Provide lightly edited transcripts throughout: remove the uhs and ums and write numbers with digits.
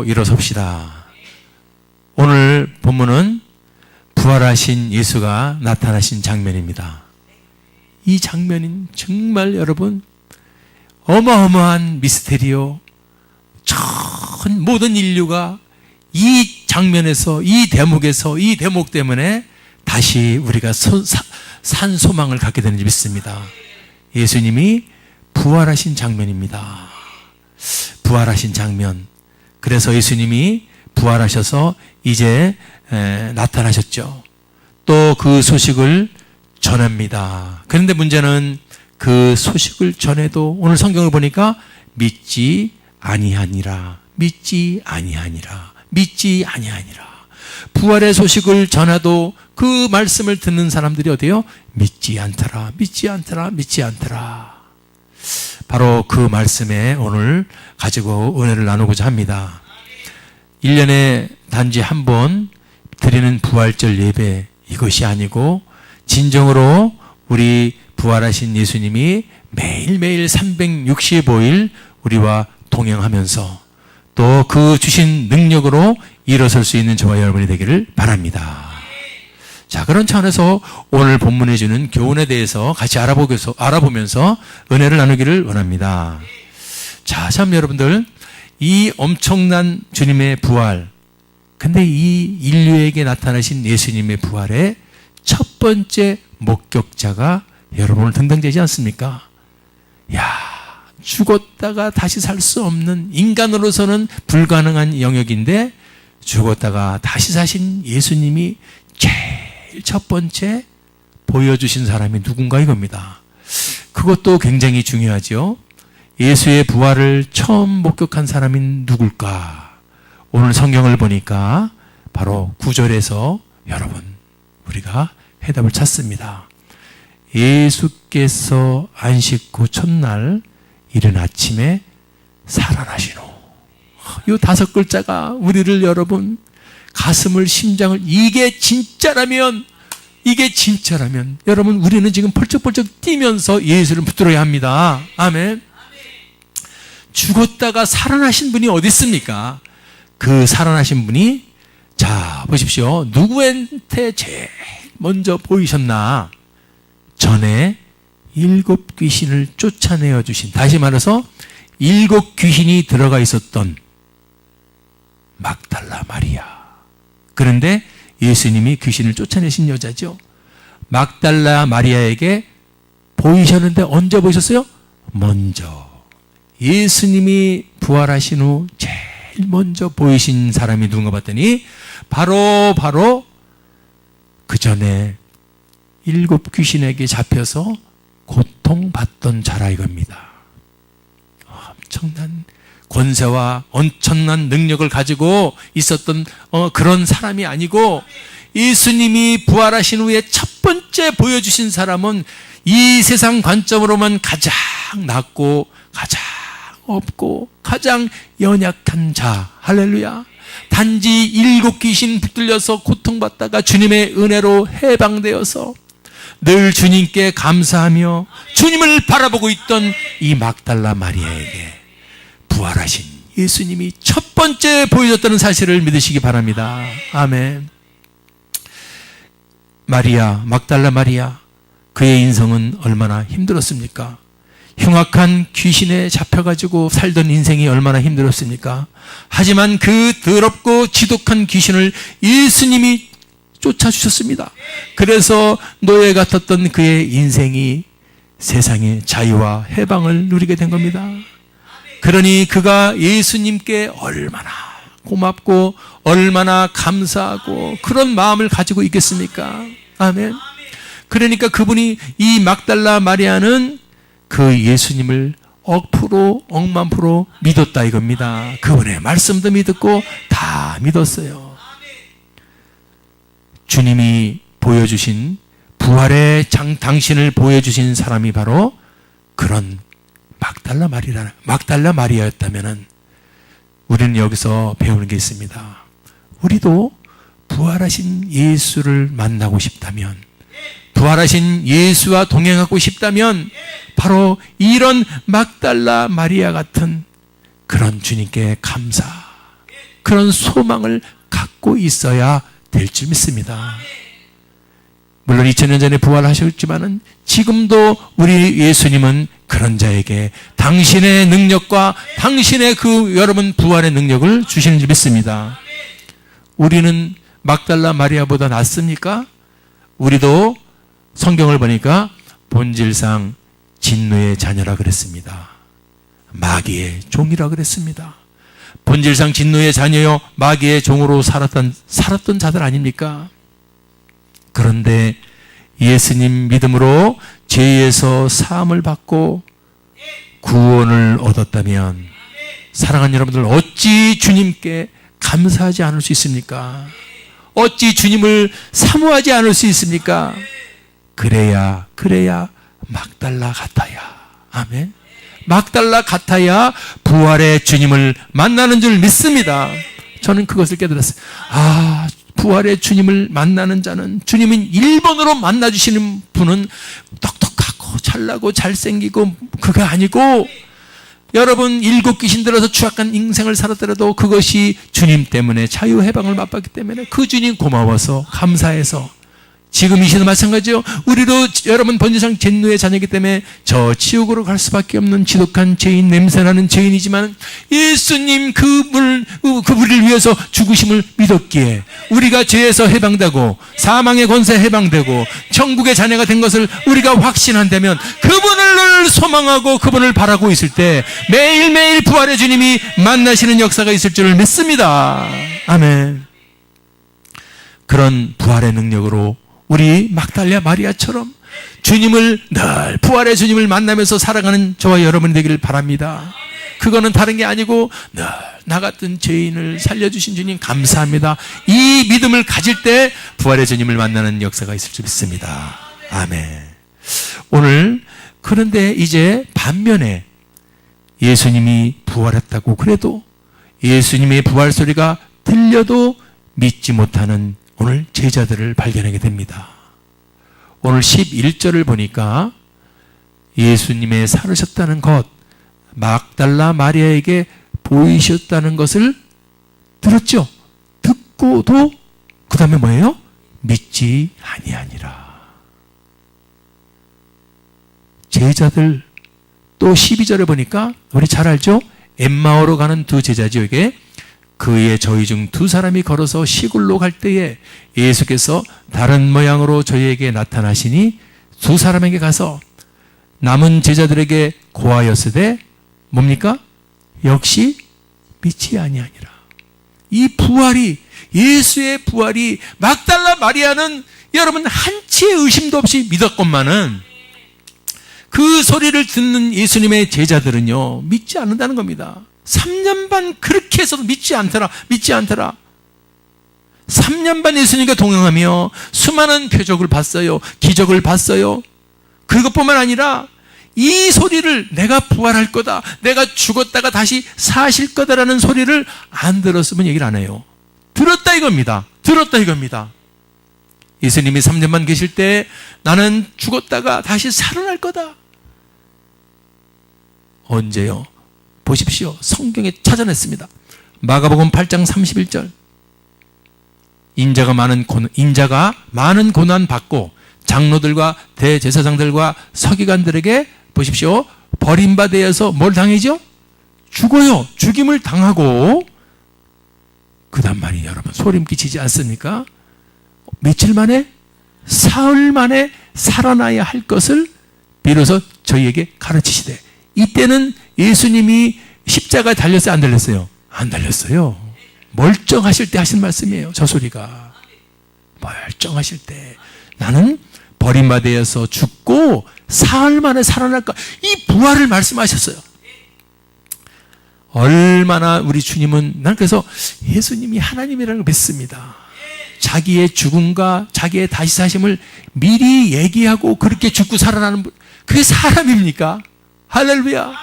일어섭시다. 오늘 본문은 부활하신 예수가 나타나신 장면입니다. 이 장면은 정말 여러분 어마어마한 미스테리요. 전 모든 인류가 이 장면에서, 이 대목에서, 이 대목 때문에 다시 우리가 산 소망을 갖게 되는지 믿습니다. 예수님이 부활하신 장면입니다. 부활하신 장면. 그래서 예수님이 부활하셔서 이제 나타나셨죠. 또 그 소식을 전합니다. 그런데 문제는 그 소식을 전해도 오늘 성경을 보니까 믿지 아니하니라. 부활의 소식을 전하도 그 말씀을 듣는 사람들이 어디요? 믿지 않더라. 바로 그 말씀에 오늘 가지고 은혜를 나누고자 합니다. 1년에 단지 한 번 드리는 부활절 예배, 이것이 아니고 진정으로 우리 부활하신 예수님이 매일매일 365일 우리와 동행하면서 또 그 주신 능력으로 일어설 수 있는 저와 여러분이 되기를 바랍니다. 자, 그런 차원에서 오늘 본문에 주는 교훈에 대해서 같이 알아보면서 은혜를 나누기를 원합니다. 자, 참 여러분들, 이 엄청난 주님의 부활, 근데 이 인류에게 나타나신 예수님의 부활의 첫 번째 목격자가 여러분을 등장되지 않습니까? 죽었다가 다시 살 수 없는, 인간으로서는 불가능한 영역인데 죽었다가 다시 사신 예수님이 제일 첫 번째 보여주신 사람이 누군가 이겁니다. 그것도 굉장히 중요하죠. 예수의 부활을 처음 목격한 사람이 누굴까? 오늘 성경을 보니까 바로 9절에서 여러분 우리가 해답을 찾습니다. 예수께서 안식 후 첫날 이른 아침에 살아나시노. 이 5글자가 우리를 여러분 가슴을, 심장을, 이게 진짜라면 여러분 우리는 지금 펄쩍펄쩍 뛰면서 예수를 붙들어야 합니다. 아멘. 죽었다가 살아나신 분이 어디 있습니까? 그 살아나신 분이, 자 보십시오. 누구한테 제일 먼저 보이셨나? 전에 7 귀신을 쫓아내어 주신, 다시 말해서 7 귀신이 들어가 있었던 막달라 마리아. 그런데 예수님이 귀신을 쫓아내신 여자죠. 막달라 마리아에게 보이셨는데 언제 보이셨어요? 먼저. 예수님이 부활하신 후 제일 먼저 보이신 사람이 누군가 봤더니 바로 그 전에 7 귀신에게 잡혀서 고통받던 자라 이겁니다. 엄청난 권세와 엄청난 능력을 가지고 있었던 그런 사람이 아니고, 예수님이 부활하신 후에 첫 번째 보여주신 사람은 이 세상 관점으로만 가장 낮고 가장 없고 가장 연약한 자. 할렐루야. 단지 7 귀신 붙들려서 고통받다가 주님의 은혜로 해방되어서 늘 주님께 감사하며 주님을 바라보고 있던 이 막달라 마리아에게 부활하신 예수님이 첫 번째 보여줬다는 사실을 믿으시기 바랍니다. 아멘. 막달라 마리아, 그의 인생은 얼마나 힘들었습니까? 흉악한 귀신에 잡혀가지고 살던 인생이 얼마나 힘들었습니까? 하지만 그 더럽고 지독한 귀신을 예수님이 쫓아주셨습니다. 그래서 노예 같았던 그의 인생이 세상의 자유와 해방을 누리게 된 겁니다. 그러니 그가 예수님께 얼마나 고맙고 얼마나 감사하고 그런 마음을 가지고 있겠습니까? 아멘. 그러니까 그분이, 이 막달라 마리아는 그 예수님을 억만 프로 믿었다 이겁니다. 그분의 말씀도 믿었고 다 믿었어요. 주님이 보여주신 부활의 당신을 보여주신 사람이 바로 그런 막달라 마리아였다면 우리는 여기서 배우는 게 있습니다. 우리도 부활하신 예수를 만나고 싶다면, 부활하신 예수와 동행하고 싶다면 바로 이런 막달라 마리아 같은 그런 주님께 감사, 그런 소망을 갖고 있어야 될 줄 믿습니다. 물론 2000년 전에 부활하셨지만은 지금도 우리 예수님은 그런 자에게 당신의 능력과 당신의 그 여러분 부활의 능력을 주시는 줄 믿습니다. 우리는 막달라 마리아보다 낫습니까? 우리도 성경을 보니까 본질상 진노의 자녀라 그랬습니다. 마귀의 종이라 그랬습니다. 본질상 진노의 자녀요 마귀의 종으로 살았던 자들 아닙니까? 그런데 예수님 믿음으로 죄에서 사함을 받고 구원을 얻었다면 사랑하는 여러분들 어찌 주님께 감사하지 않을 수 있습니까? 어찌 주님을 사모하지 않을 수 있습니까? 그래야 막달라 같아야, 아멘. 막달라 같아야 부활의 주님을 만나는 줄 믿습니다. 저는 그것을 깨달았어요. 부활의 주님을 만나는 자는, 주님은 1번으로 만나주시는 분은 똑똑하고 잘나고 잘생기고 그거 아니고, 여러분 7 귀신 들어서 추악한 인생을 살았더라도 그것이 주님 때문에 자유해방을 맛봤기 때문에 그 주님 고마워서 감사해서, 지금 이 시대도 마찬가지요. 우리도 여러분 본질상 진노의 자녀이기 때문에 저 지옥으로 갈 수밖에 없는 지독한 죄인, 냄새나는 죄인이지만 예수님 그분을 위해서 죽으심을 믿었기에 우리가 죄에서 해방되고 사망의 권세 해방되고 천국의 자녀가 된 것을 우리가 확신한다면 그분을 소망하고 그분을 바라고 있을 때 매일매일 부활의 주님이 만나시는 역사가 있을 줄을 믿습니다. 아멘. 그런 부활의 능력으로 우리 막달라 마리아처럼 주님을 늘 부활의 주님을 만나면서 살아가는 저와 여러분이 되기를 바랍니다. 그거는 다른 게 아니고 늘 나 같은 죄인을 살려주신 주님 감사합니다. 이 믿음을 가질 때 부활의 주님을 만나는 역사가 있을 줄 믿습니다. 아멘. 오늘 그런데 이제 반면에 예수님이 부활했다고 그래도 예수님의 부활 소리가 들려도 믿지 못하는 오늘 제자들을 발견하게 됩니다. 오늘 11절을 보니까 예수님의 살으셨다는 것, 막달라 마리아에게 보이셨다는 것을 들었죠. 듣고도 그 다음에 뭐예요? 믿지 아니하니라. 제자들 또 12절에 보니까 우리 잘 알죠? 엠마오로 가는 두 제자죠. 이게 그의 저희 중 2사람이 걸어서 시골로 갈 때에 예수께서 다른 모양으로 저희에게 나타나시니 2사람에게 가서 남은 제자들에게 고하였으되 뭡니까? 역시 믿지 아니하니라. 이 부활이, 예수의 부활이, 막달라 마리아는 여러분 한치의 의심도 없이 믿었건만은 그 소리를 듣는 예수님의 제자들은요 믿지 않는다는 겁니다. 3년 반 그렇게 해서도 믿지 않더라. 3년 반 예수님과 동행하며 수많은 표적을 봤어요. 기적을 봤어요. 그것뿐만 아니라 이 소리를 내가 부활할 거다, 내가 죽었다가 다시 사실 거다라는 소리를 안 들었으면 얘기를 안 해요. 들었다 이겁니다. 예수님이 3년 반 계실 때 나는 죽었다가 다시 살아날 거다. 언제요? 보십시오. 성경에 찾아냈습니다. 마가복음 8장 31절. 인자가 많은 고난 받고 장로들과 대제사장들과 서기관들에게 보십시오. 버림받아서 뭘 당하죠? 죽어요. 죽임을 당하고 그 다음 말이 여러분 소름 끼치지 않습니까? 며칠 만에? 사흘 만에 살아나야 할 것을 비로소 저희에게 가르치시되, 이때는 예수님이 십자가에 달렸어요? 안 달렸어요? 안 달렸어요. 멀쩡하실 때 하신 말씀이에요. 저 소리가 멀쩡하실 때 나는 버림받아서 죽고 사흘 만에 살아날까, 이 부활을 말씀하셨어요. 얼마나 우리 주님은, 난 그래서 예수님이 하나님이라는 걸 믿습니다. 자기의 죽음과 자기의 다시 사심을 미리 얘기하고 그렇게 죽고 살아나는 분, 그게 사람입니까? 할렐루야.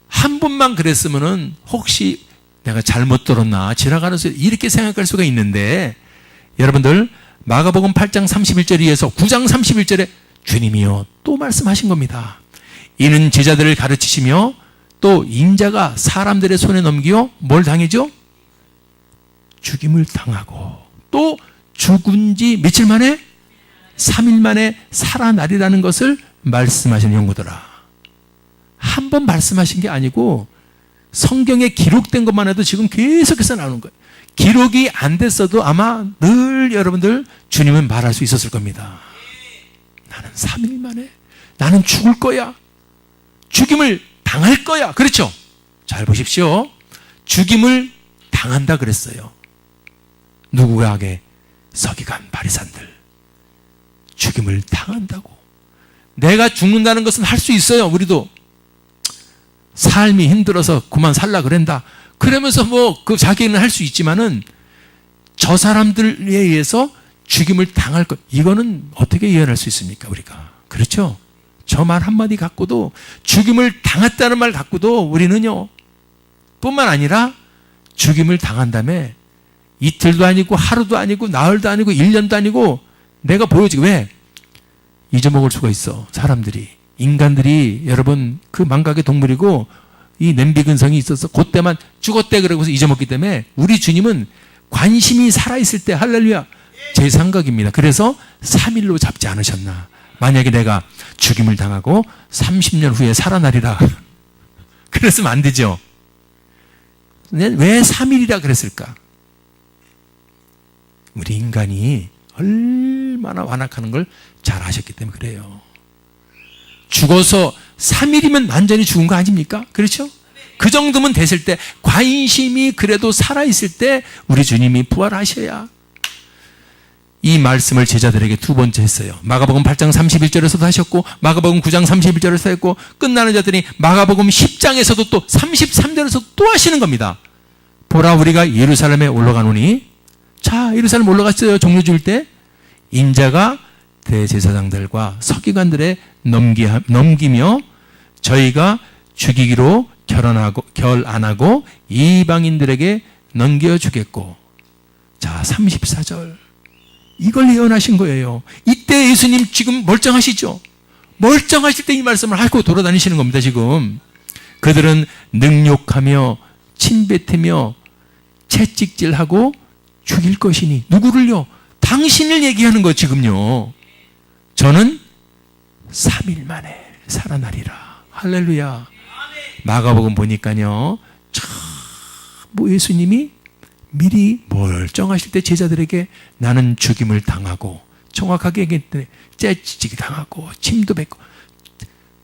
한 분만 그랬으면은 혹시 내가 잘못 들었나 지나가는 소리 이렇게 생각할 수가 있는데, 여러분들 마가복음 8장 31절에 이어서 9장 31절에 주님이요 또 말씀하신 겁니다. 이는 제자들을 가르치시며 또 인자가 사람들의 손에 넘기어 뭘 당해죠? 죽임을 당하고 또 죽은 지 며칠 만에 3일 만에 살아나리라는 것을 말씀하신 연구더라. 한 번 말씀하신 게 아니고 성경에 기록된 것만 해도 지금 계속해서 나오는 거예요. 기록이 안 됐어도 아마 늘 여러분들 주님은 말할 수 있었을 겁니다. 나는 3일 만에 나는 죽을 거야. 죽임을 당할 거야. 그렇죠? 잘 보십시오. 죽임을 당한다 그랬어요. 누구에게? 서기관 바리새인들. 죽임을 당한다고. 내가 죽는다는 것은 할 수 있어요. 우리도 삶이 힘들어서 그만 살라 그런다. 그러면서 뭐 그 자기는 할 수 있지만은 저 사람들에 의해서 죽임을 당할 것, 이거는 어떻게 예언할 수 있습니까? 우리가. 그렇죠? 저 말 한마디 갖고도, 죽임을 당했다는 말 갖고도 우리는요, 뿐만 아니라 죽임을 당한 다음에 이틀도 아니고 하루도 아니고 나흘도 아니고 1년도 아니고 내가 보여지고, 왜? 잊어먹을 수가 있어. 사람들이, 인간들이, 여러분, 그 망각의 동물이고 이 냄비 근성이 있어서 그때만 죽었대 그러고서 잊어먹기 때문에 우리 주님은 관심이 살아있을 때, 할렐루야, 제 생각입니다. 그래서 3일로 잡지 않으셨나. 만약에 내가 죽임을 당하고 30년 후에 살아나리라 그랬으면 안 되죠. 왜 3일이라 그랬을까? 우리 인간이 얼마나 완악하는 걸 잘 아셨기 때문에 그래요. 죽어서 3일이면 완전히 죽은 거 아닙니까? 그렇죠? 그 정도면 됐을 때, 관심이 그래도 살아있을 때 우리 주님이 부활하셔야. 이 말씀을 제자들에게 두 번째 했어요. 마가복음 8장 31절에서도 하셨고, 마가복음 9장 31절에서 했고, 끝나는 자들이 마가복음 10장에서도 또 33절에서 또 하시는 겁니다. 보라, 우리가 예루살렘에 올라가노니. 자, 예루살렘 올라갔어요. 종료주일 때. 인자가 대제사장들과 서기관들에 넘기며 저희가 죽이기로 결안하고 이방인들에게 넘겨주겠고. 자, 34절. 이걸 예언하신 거예요. 이때 예수님 지금 멀쩡하시죠? 멀쩡하실 때 이 말씀을 하고 돌아다니시는 겁니다, 지금. 그들은 능욕하며 침뱉으며 채찍질하고 죽일 것이니. 누구를요? 당신을 얘기하는 거 지금요. 저는 3일 만에 살아나리라. 할렐루야. 마가복음 보니까요, 참, 뭐 예수님이 미리 멀쩡하실 때 제자들에게 나는 죽임을 당하고, 정확하게 얘기했더니 째찌기 당하고 침도 뱉고,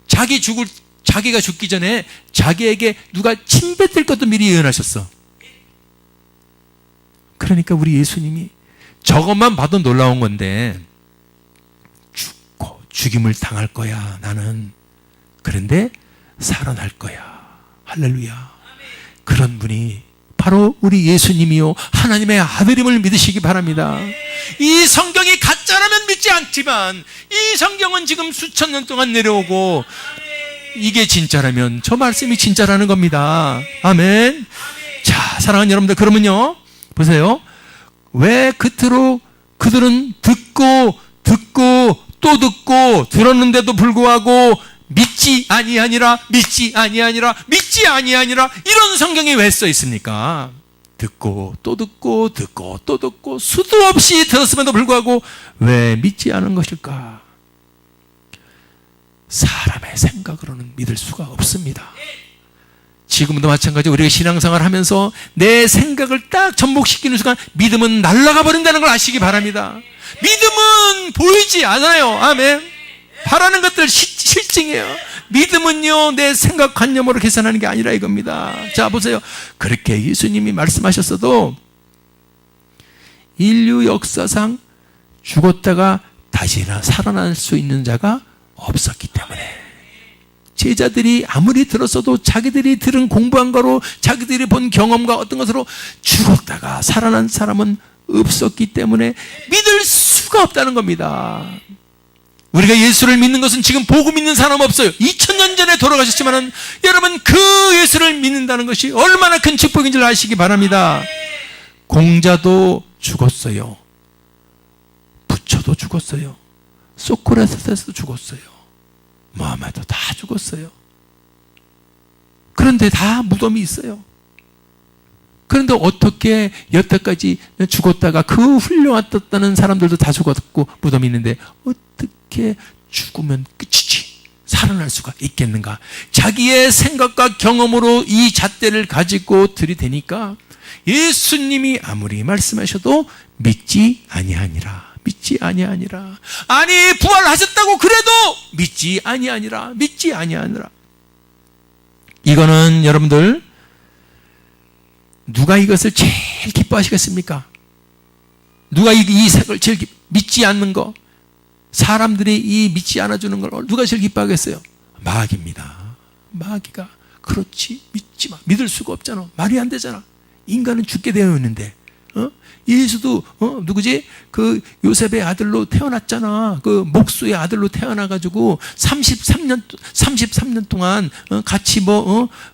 자기가 죽기 전에 자기에게 누가 침 뱉을 것도 미리 예언하셨어. 그러니까 우리 예수님이 저것만 봐도 놀라운 건데, 죽고 죽임을 당할 거야 나는. 그런데 살아날 거야. 할렐루야. 그런 분이 바로 우리 예수님이요, 하나님의 아들임을 믿으시기 바랍니다. 이 성경이 가짜라면 믿지 않지만 이 성경은 지금 수천 년 동안 내려오고 이게 진짜라면 저 말씀이 진짜라는 겁니다. 아멘. 자, 사랑하는 여러분들, 그러면요, 보세요. 왜 그토록 그들은 듣고 또 듣고 들었는데도 불구하고 믿지 아니하니라 이런 성경이 왜 써 있습니까? 듣고 또 듣고 수도 없이 들었음에도 불구하고 왜 믿지 않은 것일까? 사람의 생각으로는 믿을 수가 없습니다. 지금도 마찬가지. 우리가 신앙생활 하면서 내 생각을 딱 전복시키는 순간 믿음은 날아가 버린다는 걸 아시기 바랍니다. 믿음은 보이지 않아요. 아멘. 바라는 것들 실증이에요. 믿음은요, 내 생각관념으로 계산하는 게 아니라 이겁니다. 자, 보세요. 그렇게 예수님이 말씀하셨어도 인류 역사상 죽었다가 다시 살아날 수 있는 자가 없었기 때문에, 제자들이 아무리 들었어도 자기들이 들은 공부한 거로, 자기들이 본 경험과 어떤 것으로 죽었다가 살아난 사람은 없었기 때문에 믿을 수가 없다는 겁니다. 우리가 예수를 믿는 것은 지금 보고 믿는 사람 없어요. 2000년 전에 돌아가셨지만은 여러분, 그 예수를 믿는다는 것이 얼마나 큰 축복인 줄 아시기 바랍니다. 공자도 죽었어요. 부처도 죽었어요. 소크라테스도 죽었어요. 모하메도 다 죽었어요. 그런데 다 무덤이 있어요. 그런데 어떻게 여태까지 죽었다가 그 훌륭했다는 사람들도 다 죽었고 무덤이 있는데 어떻게 죽으면 끝이지 살아날 수가 있겠는가? 자기의 생각과 경험으로 이 잣대를 가지고 들이대니까 예수님이 아무리 말씀하셔도 믿지 아니하니라. 믿지 아니하니라. 아니 부활하셨다고 그래도 믿지 아니하니라. 믿지 아니하니라. 이거는 여러분들 누가 이것을 제일 기뻐하시겠습니까? 누가 이 색을 제일 믿지 않는 거, 사람들이 이 믿지 않아주는 걸 누가 제일 기뻐하겠어요? 마귀입니다. 마귀가 그렇지 믿지 마. 믿을 수가 없잖아. 말이 안 되잖아. 인간은 죽게 되어 있는데 예수도 누구지? 그 요셉의 아들로 태어났잖아. 그 목수의 아들로 태어나가지고 33년 동안 같이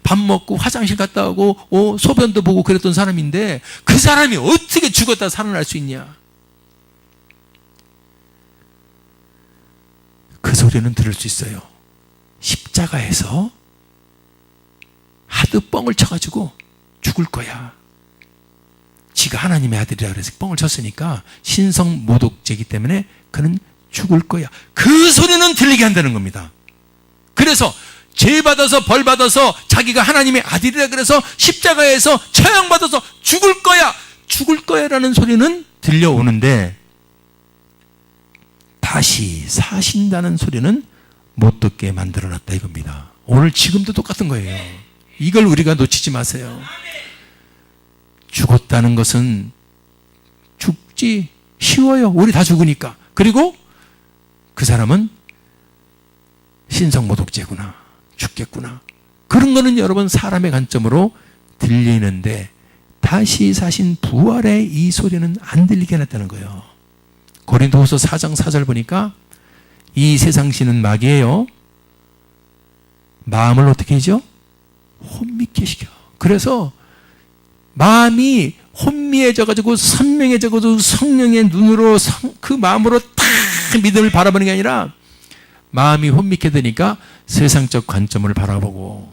밥 먹고 화장실 갔다 오고 소변도 보고 그랬던 사람인데 그 사람이 어떻게 죽었다 살아날 수 있냐? 그 소리는 들을 수 있어요. 십자가에서 하도 뻥을 쳐가지고 죽을 거야. 지가 하나님의 아들이라 그래서 뻥을 쳤으니까 신성 모독죄이기 때문에 그는 죽을 거야. 그 소리는 들리게 한다는 겁니다. 그래서 죄 받아서 벌 받아서 자기가 하나님의 아들이라 그래서 십자가에서 처형받아서 죽을 거야. 죽을 거야라는 소리는 들려오는데 다시 사신다는 소리는 못 듣게 만들어놨다 이겁니다. 오늘 지금도 똑같은 거예요. 이걸 우리가 놓치지 마세요. 죽었다는 것은 죽지 쉬워요. 우리 다 죽으니까. 그리고 그 사람은 신성모독죄구나. 죽겠구나. 그런 거는 여러분 사람의 관점으로 들리는데 다시 사신 부활의 이 소리는 안 들리게 해놨다는 거예요. 고린도후서 4장 4절 보니까 이 세상 신은 마귀예요. 마음을 어떻게 하죠? 혼미케 시켜. 그래서 마음이 혼미해져가지고 선명해져가지고 성령의 눈으로 그 마음으로 다 믿음을 바라보는 게 아니라 마음이 혼미케 되니까 세상적 관점을 바라보고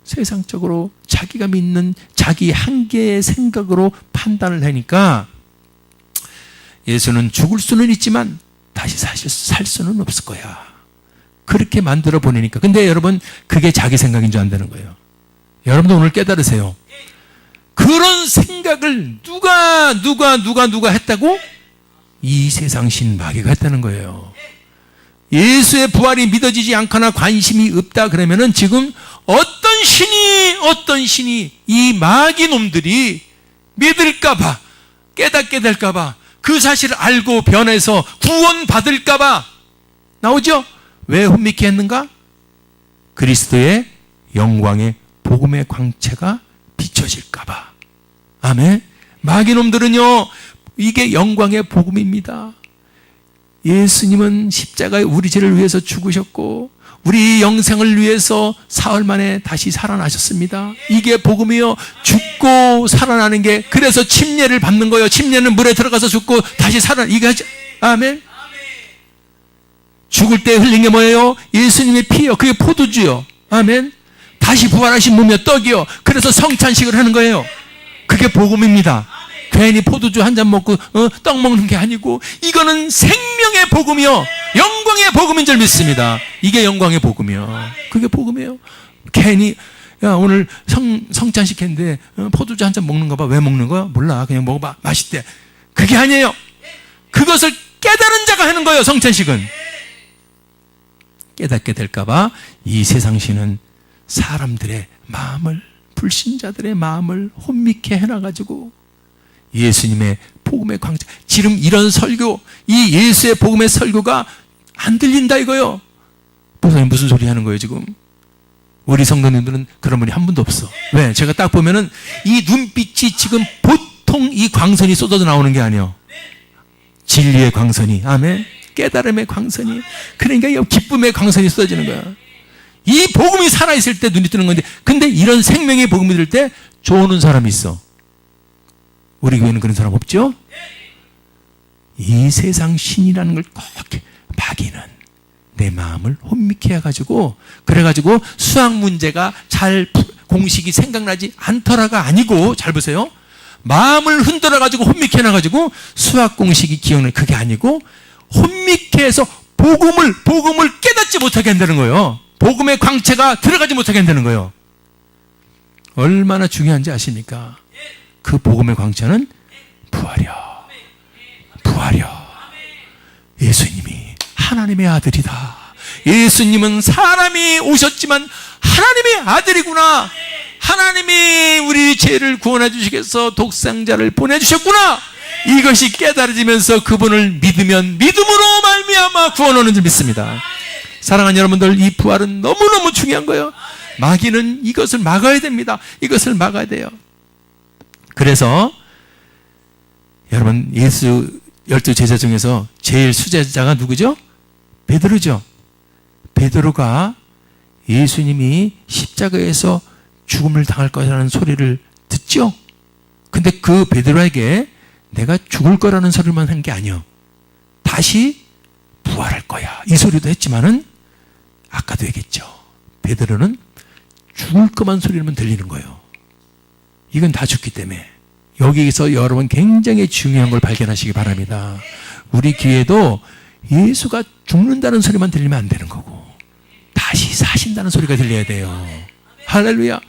세상적으로 자기가 믿는 자기 한계의 생각으로 판단을 하니까 예수는 죽을 수는 있지만 다시 살 수는 없을 거야. 그렇게 만들어 보내니까. 근데 여러분 그게 자기 생각인 줄 안다는 거예요. 여러분도 오늘 깨달으세요. 그런 생각을 누가 했다고? 이 세상 신 마귀가 했다는 거예요. 예수의 부활이 믿어지지 않거나 관심이 없다 그러면은 지금 어떤 신이 이 마귀 놈들이 믿을까봐 깨닫게 될까봐 그 사실을 알고 변해서 구원받을까봐 나오죠? 왜 혼미케 했는가? 그리스도의 영광의 복음의 광채가 비춰질까봐. 아멘. 마귀놈들은요 이게 영광의 복음입니다. 예수님은 십자가에 우리 죄를 위해서 죽으셨고 우리 영생을 위해서 사흘 만에 다시 살아나셨습니다. 이게 복음이요. 죽고 살아나는 게 그래서 침례를 받는 거예요. 침례는 물에 들어가서 죽고 다시 이게 하죠. 아멘. 죽을 때 흘린 게 뭐예요? 예수님의 피요. 그게 포도주요. 아멘. 다시 부활하신 몸이요 떡이요. 그래서 성찬식을 하는 거예요. 그게 복음입니다. 괜히 포도주 한 잔 먹고 떡 먹는 게 아니고 이거는 생명의 복음이요 영광의 복음인 줄 믿습니다. 이게 영광의 복음이요. 그게 복음이에요. 괜히 야 오늘 성찬식 했는데 포도주 한 잔 먹는가 봐. 왜 먹는 거야? 몰라. 그냥 먹어봐. 맛있대. 그게 아니에요. 그것을 깨달은 자가 하는 거예요. 성찬식은. 깨닫게 될까 봐 이 세상신은 사람들의 마음을 불신자들의 마음을 혼미케 해놔가지고 예수님의 복음의 광채 지금 이런 설교 이 예수의 복음의 설교가 안 들린다 이거요. 목사님 무슨 소리 하는 거예요 지금? 우리 성도님들은 그런 분이 한 분도 없어. 왜? 제가 딱 보면은 이 눈빛이 지금 보통 이 광선이 쏟아져 나오는 게 아니에요. 진리의 광선이 아멘 깨달음의 광선이 그러니까 이 기쁨의 광선이 쏟아지는 거야. 이 복음이 살아있을 때 눈이 뜨는 건데 근데 이런 생명의 복음이 들 때 좋아하는 사람이 있어. 우리 교회는 그런 사람 없죠? 이 세상 신이라는 걸 꼭 마귀는 내 마음을 혼미케 해가지고 그래가지고 수학 문제가 잘 공식이 생각나지 않더라가 아니고, 잘 보세요. 마음을 흔들어가지고 혼미케 해놔가지고 수학 공식이 기억나. 그게 아니고 혼미케 해서 복음을 깨닫지 못하게 한다는 거예요. 복음의 광채가 들어가지 못하게 한다는 거예요. 얼마나 중요한지 아십니까? 그 복음의 광채는 부활이요. 예수님이 하나님의 아들이다. 예수님은 사람이 오셨지만 하나님의 아들이구나. 하나님이 우리 죄를 구원해 주시겠어 독생자를 보내주셨구나. 이것이 깨달아지면서 그분을 믿으면 믿음으로 말미암아 구원 오는 줄 믿습니다. 사랑하는 여러분들, 이 부활은 너무너무 중요한 거예요. 마귀는 이것을 막아야 됩니다. 이것을 막아야 돼요. 그래서 여러분, 예수 12제자 중에서 제일 수제자가 누구죠? 베드로죠. 베드로가 예수님이 십자가에서 죽음을 당할 거라는 소리를 듣죠. 근데 그 베드로에게 내가 죽을 거라는 소리만 한 게 아니요, 다시 부활할 거야, 이 소리도 했지만은 아까도 얘기했죠. 베드로는 죽을 것만 소리만 들리는 거예요. 이건 다 죽기 때문에. 여기서 여러분 굉장히 중요한 걸 발견하시기 바랍니다. 우리 귀에도 예수가 죽는다는 소리만 들리면 안 되는 거고, 다시 사신다는 소리가 들려야 돼요. 할렐루야.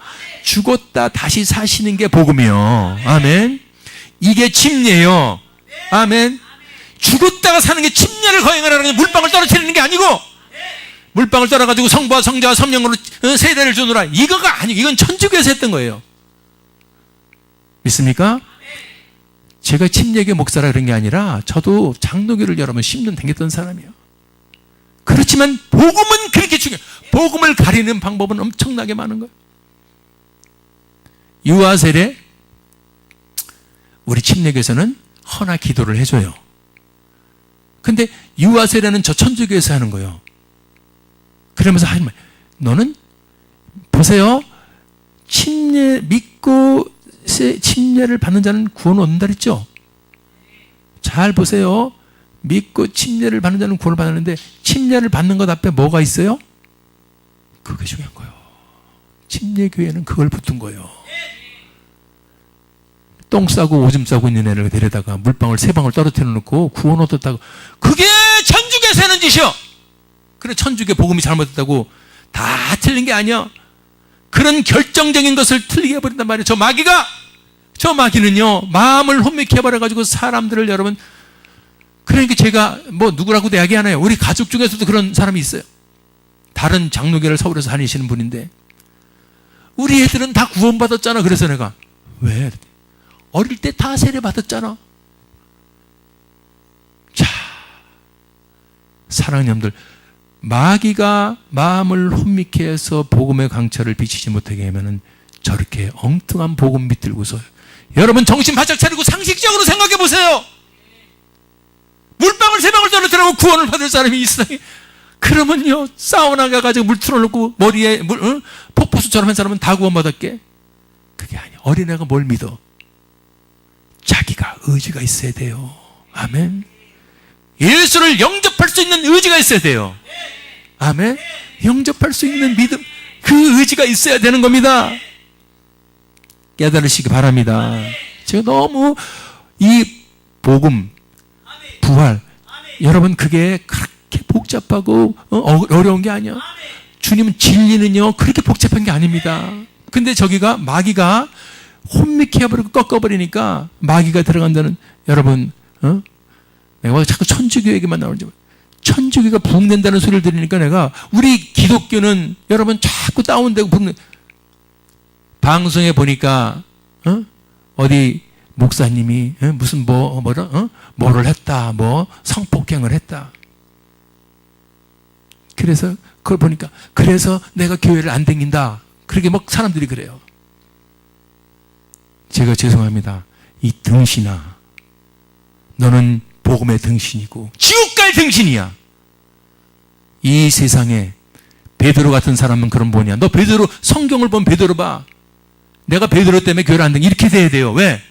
죽었다 다시 사시는 게 복음이요. 아멘. 이게 침례요. 아멘. 죽었다가 사는 게 침례를 거행하라는 게 물방울 떨어뜨리는 게 아니고, 물방울 떨어가지고 성부와 성자와 성령으로 세례를 주노라, 이거가 아니고, 이건 천주교에서 했던 거예요. 믿습니까? 제가 침례교 목사라 그런 게 아니라 저도 장로교를 여러 번 10년 다녔던 사람이에요. 그렇지만 복음은 그렇게 중요해요. 복음을 가리는 방법은 엄청나게 많은 거예요. 유아 세례, 우리 침례교에서는 허나 기도를 해줘요. 근데 유아 세례는 저 천주교에서 하는 거예요. 그러면서 하지 마. 너는 보세요. 침례 믿고 침례를 받는 자는 구원 얻는다 그랬죠? 잘 보세요. 믿고 침례를 받는 자는 구원을 받는데, 침례를 받는 것 앞에 뭐가 있어요? 그게 중요한 거예요. 침례교회는 그걸 붙은 거예요. 똥 싸고 오줌 싸고 있는 애를 데려다가 물방울 3방울 떨어뜨려 놓고 구원 얻었다고, 그게 천주교에서 하는 짓이요. 그래, 천주교 복음이 잘못됐다고 다 틀린 게 아니야. 그런 결정적인 것을 틀리게 해버린단 말이에요. 저 마귀는요, 마음을 혼미케 해버려가지고 사람들을, 여러분, 그러니까 제가 뭐 누구라고 이야기 하나요? 우리 가족 중에서도 그런 사람이 있어요. 다른 장로교를 서울에서 다니시는 분인데, 우리 애들은 다 구원받았잖아. 그래서 내가, 왜? 어릴 때 다 세례 받았잖아. 자, 사랑하는 여러분들, 마귀가 마음을 혼미케 해서 복음의 광철을 비치지 못하게 하면은 저렇게 엉뚱한 복음 밑들고서, 여러분 정신 바짝 차리고 상식적으로 생각해 보세요. 물방울 3방울 떨어뜨리고 구원을 받을 사람이 있어요. 그러면요, 사우나 가가지고 물 틀어놓고 머리에 폭포수처럼 한 사람은 다 구원받았게? 그게 아니야. 어린애가 뭘 믿어? 자기가 의지가 있어야 돼요. 아멘. 예수를 영접할 수 있는 의지가 있어야 돼요. 아멘. 영접할 수 있는 믿음, 그 의지가 있어야 되는 겁니다. 깨달으시기 바랍니다. 제가 너무 이 복음, 부활, 여러분 그게 그렇게 복잡하고 어려운 게 아니야. 주님은 진리는요 그렇게 복잡한 게 아닙니다. 근데 저기가 마귀가 혼미케 해버리고 꺾어버리니까 마귀가 들어간다는, 여러분 내가 자꾸 천주교 얘기만 나오는지, 천주교가 부흥된다는 소리를 들으니까 내가, 우리 기독교는 여러분 자꾸 다운되고 부흥, 방송에 보니까 어디 목사님이 무슨 뭐를 했다, 뭐 성폭행을 했다. 그래서 그걸 보니까, 그래서 내가 교회를 안 다닌다, 그렇게 막 사람들이 그래요. 제가 죄송합니다. 이 등신아, 너는 복음의 등신이고 지옥 갈 등신이야. 이 세상에 베드로 같은 사람은 그런 뭐냐? 너 베드로, 성경을 보면 베드로 봐. 내가 베드로 때문에 교회를 안 다니고 이렇게 돼야 돼요. 왜?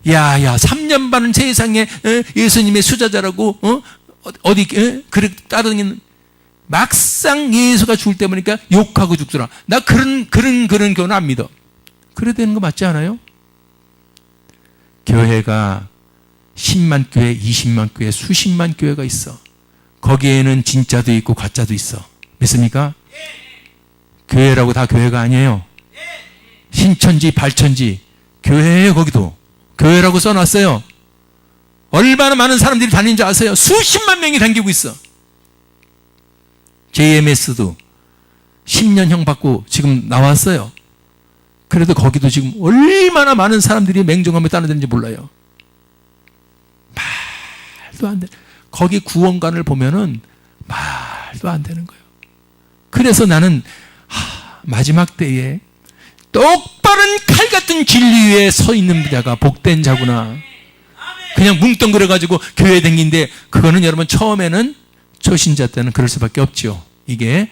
야야, 3년 반은 세상에 예수님의 수자자라고 어디 그래 따르는 막상 예수가 죽을 때 보니까 욕하고 죽더라. 나 그런 교훈 안 믿어. 그래야 되는 거 맞지 않아요? 교회가 10만 교회, 20만 교회, 수십만 교회가 있어. 거기에는 진짜도 있고 가짜도 있어. 믿습니까? 교회라고 다 교회가 아니에요. 신천지, 발천지, 교회예요. 거기도 교회라고 써놨어요. 얼마나 많은 사람들이 다니는 줄 아세요? 수십만 명이 다니고 있어. JMS도 10년형 받고 지금 나왔어요. 그래도 지금 얼마나 많은 사람들이 맹종함에 따르는지 몰라요. 말도 안 돼. 거기 구원관을 보면은 말도 안 되는 거예요. 그래서 나는 마지막 때에 똑바른 칼 같은 진리 위에 서 있는 자가 복된 자구나. 그냥 뭉뚱그려가지고 교회 댕긴데 그거는 여러분 처음에는 초신자 때는 그럴 수밖에 없죠. 이게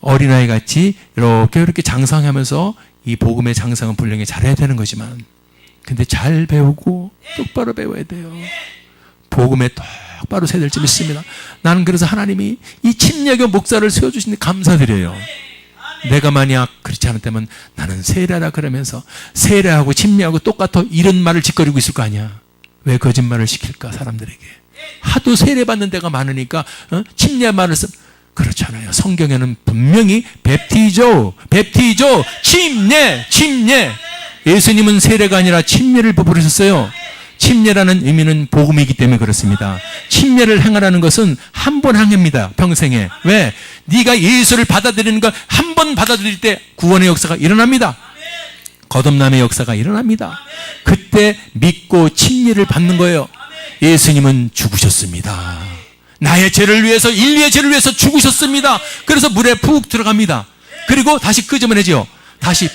어린아이 같이 이렇게 장성하면서 이 복음의 장성은 분명히 잘해야 되는 거지만 근데 잘 배우고 똑바로 배워야 돼요. 복음에 똑바로 서야 될 줄 믿습니다. 나는 그래서 하나님이 이 침례교 목사를 세워주신 데 감사드려요. 내가 만약 그렇지 않았다면 나는 세례라 그러면서 세례하고 침례하고 똑같아 이런 말을 짓거리고 있을 거 아니야. 왜 거짓말을 시킬까 사람들에게. 하도 세례받는 데가 많으니까 침례 말을 그렇잖아요. 성경에는 분명히 베프티조, 침례. 예수님은 세례가 아니라 침례를 베푸셨어요. 침례라는 의미는 복음이기 때문에 그렇습니다. 침례를 행하라는 것은 한 번 행합니다. 평생에. 왜? 네가 예수를 받아들이는 걸 한 번 받아들일 때 구원의 역사가 일어납니다. 거듭남의 역사가 일어납니다. 그때 믿고 침례를 받는 거예요. 예수님은 죽으셨습니다. 나의 죄를 위해서, 인류의 죄를 위해서 죽으셨습니다. 그래서 물에 푹 들어갑니다. 그리고 다시 끄집어내죠. 다시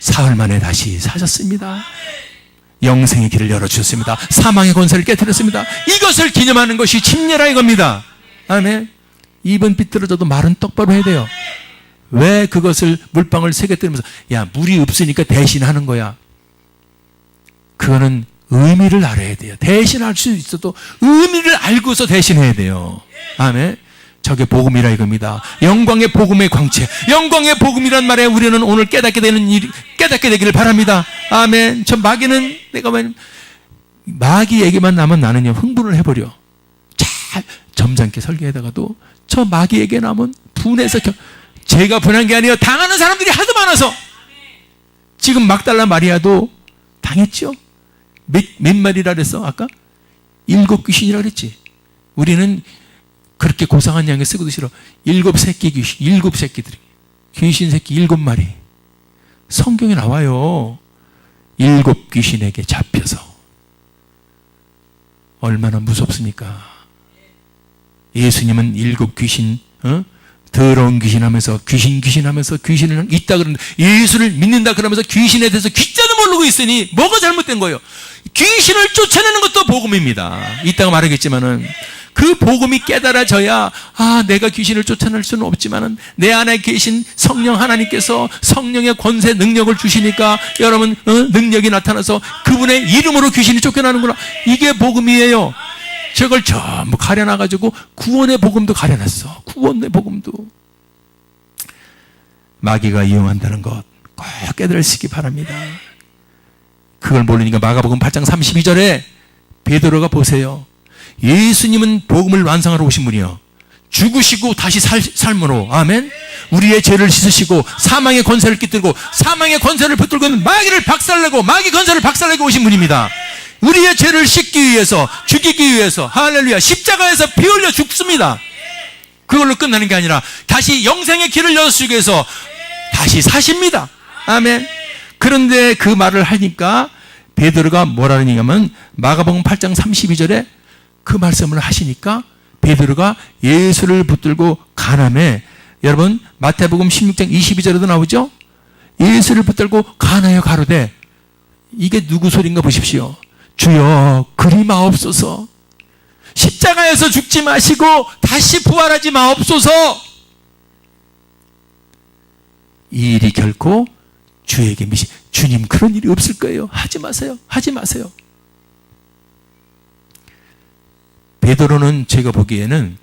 사흘 만에 다시 사셨습니다. 영생의 길을 열어주셨습니다. 사망의 권세를 깨뜨렸습니다. 이것을 기념하는 것이 침례라 이겁니다. 아멘. 입은 삐뚤어져도 말은 똑바로 해야 돼요. 왜 그것을 물방울 3개 뜨면서 야 물이 없으니까 대신하는 거야. 그거는 의미를 알아야 돼요. 대신할 수 있어도 의미를 알고서 대신해야 돼요. 아멘. 저게 복음이라 이겁니다. 영광의 복음의 광채. 영광의 복음이란 말에 우리는 오늘 깨닫게 되기를 바랍니다. 아멘. 저 마귀는 마귀 얘기만 나면 나는요 흥분을 해버려. 잘 점잖게 설교하다가도 저 마귀 얘기 나면 분해서 제가 분한 게 아니에요. 당하는 사람들이 하도 많아서. 지금 막달라 마리아도 당했죠. 몇 마리라 그랬어 아까? 7 귀신이라 그랬지. 우리는 그렇게 고상한 양에 쓰고도 싫어. 7 새끼 귀신, 7 새끼들이. 귀신 새끼 7마리. 성경에 나와요. 7 귀신에게 잡혀서. 얼마나 무섭습니까? 예수님은 7 귀신, 더러운 귀신 하면서 귀신 하면서 귀신을 있다 그러는데 예수를 믿는다 그러면서 귀신에 대해서 귀자도 모르고 있으니 뭐가 잘못된 거예요? 귀신을 쫓아내는 것도 복음입니다. 이따가 말하겠지만은 그 복음이 깨달아져야 내가 귀신을 쫓아낼 수는 없지만은 내 안에 계신 성령 하나님께서 성령의 권세 능력을 주시니까 여러분 능력이 나타나서 그분의 이름으로 귀신이 쫓겨나는구나. 이게 복음이에요. 저걸 전부 가려놔가지고 구원의 복음도 가려놨어. 구원의 복음도. 마귀가 이용한다는 것 꼭 깨달으시기 바랍니다. 그걸 모르니까 마가복음 8장 32절에 베드로가 보세요. 예수님은 복음을 완성하러 오신 분이요. 죽으시고 다시 삶으로. 아멘. 우리의 죄를 씻으시고 사망의 권세를 깃들고 사망의 권세를 붙들고 있는 마귀를 박살내고 마귀 권세를 박살내고 오신 분입니다. 우리의 죄를 씻기 위해서 죽이기 위해서 할렐루야 십자가에서 피 흘려 죽습니다. 그걸로 끝나는 게 아니라 다시 영생의 길을 열어주기 위해서 다시 사십니다. 아멘. 그런데 그 말을 하니까 베드로가 뭐라 하냐면 마가복음 8장 32절에 그 말씀을 하시니까 베드로가 예수를 붙들고 간암에 여러분 마태복음 16장 22절에도 나오죠. 예수를 붙들고 간하여 가로되 이게 누구 소리인가 보십시오. 주여 그리 마옵소서. 십자가에서 죽지 마시고 다시 부활하지 마옵소서. 이 일이 결코 주에게 주님 그런 일이 없을 거예요. 하지 마세요. 하지 마세요. 베드로는 제가 보기에는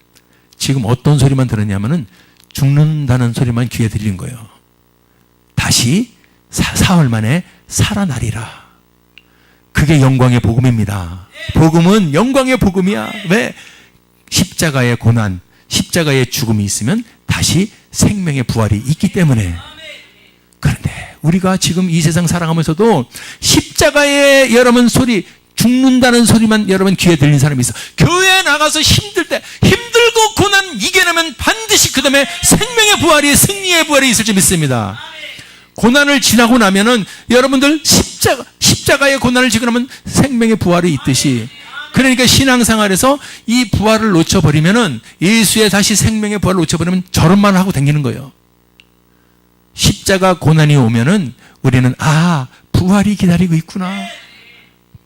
지금 어떤 소리만 들었냐면은 죽는다는 소리만 귀에 들린 거예요. 다시 사흘 만에 살아나리라. 그게 영광의 복음입니다. 복음은 영광의 복음이야. 왜? 십자가의 고난, 십자가의 죽음이 있으면 다시 생명의 부활이 있기 때문에. 그런데 우리가 지금 이 세상 살아가면서도 십자가의 여러분 소리, 죽는다는 소리만 여러분 귀에 들린 사람이 있어. 교회에 나가서 힘들 때, 힘들고 고난 이겨내면 반드시 그 다음에 생명의 부활이, 승리의 부활이 있을 줄 믿습니다. 고난을 지나고 나면은 여러분들 십자가의 고난을 지고 나면 생명의 부활이 있듯이, 그러니까 신앙생활에서 이 부활을 놓쳐버리면은, 예수의 다시 생명의 부활을 놓쳐버리면 저런 말을 하고 다니는 거예요. 십자가 고난이 오면은 우리는 부활이 기다리고 있구나.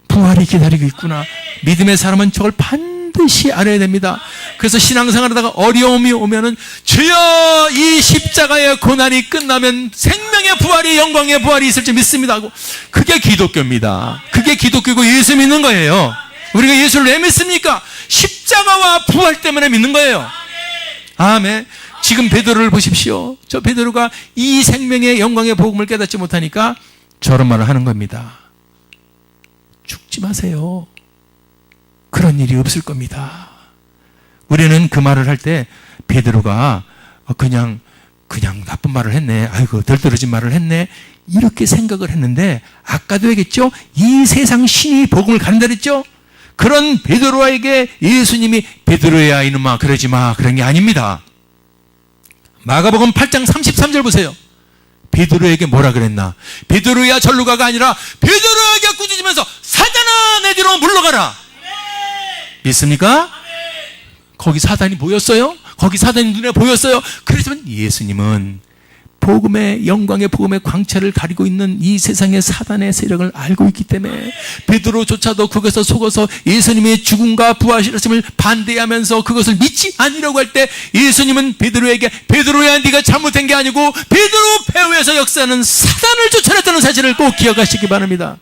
부활이 기다리고 있구나. 믿음의 사람은 저걸 반드시 알아야 됩니다. 그래서 신앙생활하다가 어려움이 오면은 주여 이 십자가의 고난이 끝나면 생명의 부활이, 영광의 부활이 있을 줄 믿습니다 하고, 그게 기독교입니다. 그게 기독교고 예수 믿는 거예요. 우리가 예수를 왜 믿습니까? 십자가와 부활 때문에 믿는 거예요. 아멘. 지금 베드로를 보십시오. 저 베드로가 이 생명의 영광의 복음을 깨닫지 못하니까 저런 말을 하는 겁니다. 죽지 마세요. 그런 일이 없을 겁니다. 우리는 그 말을 할 때 베드로가 그냥 나쁜 말을 했네. 아이고 덜떨어진 말을 했네. 이렇게 생각을 했는데, 아까도 얘기했죠. 이 세상 신이 복음을 가른다 그랬죠. 그런 베드로에게 예수님이 베드로야 이놈아 그러지 마, 그런 게 아닙니다. 마가복음 8장 33절 보세요. 베드로에게 뭐라 그랬나? 베드로야 절로 가가 아니라 베드로에게 꾸짖으면서 사단아 내 뒤로 물러가라. 믿습니까? 거기 사단이 보였어요? 거기 사단이 눈에 보였어요? 그렇지만 예수님은 복음의 영광의 복음의 광채를 가리고 있는 이 세상의 사단의 세력을 알고 있기 때문에 베드로조차도 그것에 속아서 예수님의 죽음과 부활하심을 반대하면서 그것을 믿지 않으려고 할 때 예수님은 베드로에게 베드로야 네가 잘못한 게 아니고 베드로 배후에서 역사하는 사단을 쫓아냈다는 사실을 꼭 기억하시기 바랍니다.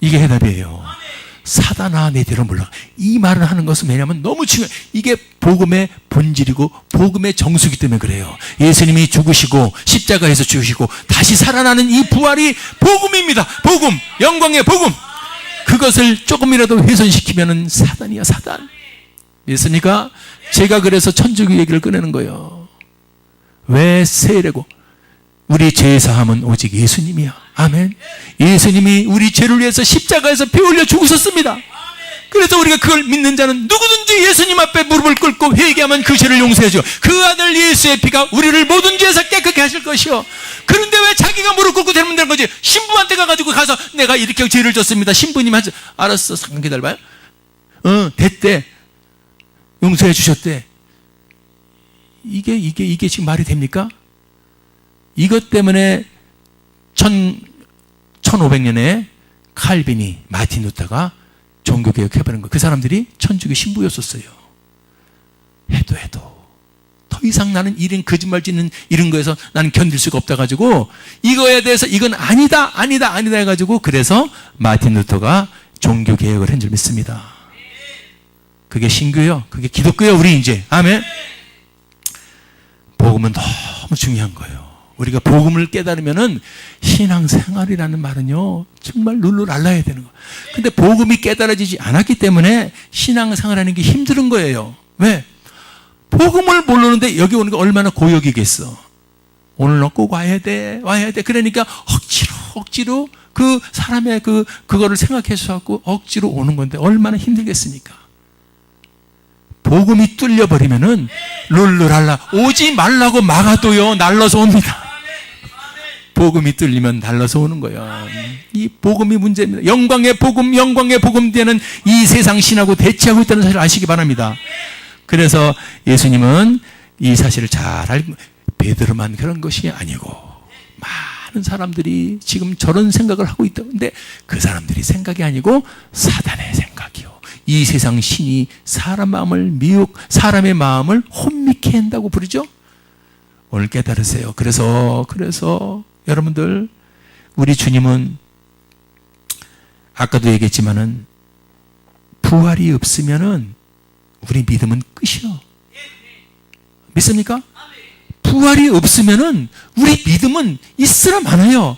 이게 해답이에요. 사단아 내 뒤로 물러가. 이 말을 하는 것은 왜냐하면 너무 중요해요. 이게 복음의 본질이고 복음의 정수기 때문에 그래요. 예수님이 죽으시고 십자가에서 죽으시고 다시 살아나는 이 부활이 복음입니다. 복음, 영광의 복음. 그것을 조금이라도 훼손시키면은 사단이야, 사단. 믿습니까? 제가 그래서 천주교 얘기를 꺼내는 거예요. 왜 세례고? 우리 죄 사함은 오직 예수님이야. 아멘. 예수님이 우리 죄를 위해서 십자가에서 피 흘려 죽으셨습니다. 그래서 우리가 그걸 믿는 자는 누구든지 예수님 앞에 무릎을 꿇고 회개하면 그 죄를 용서해줘. 그 아들 예수의 피가 우리를 모든 죄에서 깨끗게 하실 것이요. 그런데 왜 자기가 무릎 꿇고 되면 되는 거지? 신부한테 가가지고 가서 내가 이렇게 죄를 졌습니다. 신부님 하죠. 알았어, 잠깐 기다려봐요. 됐대. 용서해 주셨대. 이게 지금 말이 됩니까? 이것 때문에 1500년에 칼빈이, 마틴 루터가 종교개혁해버린 거. 그 사람들이 천주교 신부였었어요. 해도 더 이상 나는 이런 거짓말 짓는 이런 거에서 나는 견딜 수가 없다 가지고 이거에 대해서 이건 아니다 해가지고 그래서 마틴 루터가 종교개혁을 한 줄 믿습니다. 그게 신교요. 그게 기독교요. 우리 이제 아멘. 복음은 너무 중요한 거예요. 우리가 복음을 깨달으면은 신앙생활이라는 말은요 정말 룰루랄라야 되는 거예요. 근데 복음이 깨달아지지 않았기 때문에 신앙생활하는 게 힘든 거예요. 왜? 복음을 모르는데 여기 오는 게 얼마나 고역이겠어. 오늘 너 꼭 와야 돼. 그러니까 억지로 그 사람의 그거를 생각해서 갖고 억지로 오는 건데 얼마나 힘들겠습니까? 복음이 뚫려버리면은 룰루랄라 오지 말라고 막아도요 날라서 옵니다. 복음이 뚫리면 날라서 오는 거야. 이 복음이 문제입니다. 영광의 복음 되는 이 세상 신하고 대치하고 있다는 사실을 아시기 바랍니다. 그래서 예수님은 이 사실을 잘 알고 베드로만 그런 것이 아니고 많은 사람들이 지금 저런 생각을 하고 있다. 근데 그 사람들이 생각이 아니고 사단의 생각이요. 이 세상 신이 사람 마음을 사람의 마음을 혼미케 한다고 부르죠. 오늘 깨달으세요. 그래서 여러분들 우리 주님은 아까도 얘기했지만은 부활이 없으면은 우리 믿음은 끝이요. 믿습니까? 부활이 없으면은 우리 믿음은 있으나 마나요.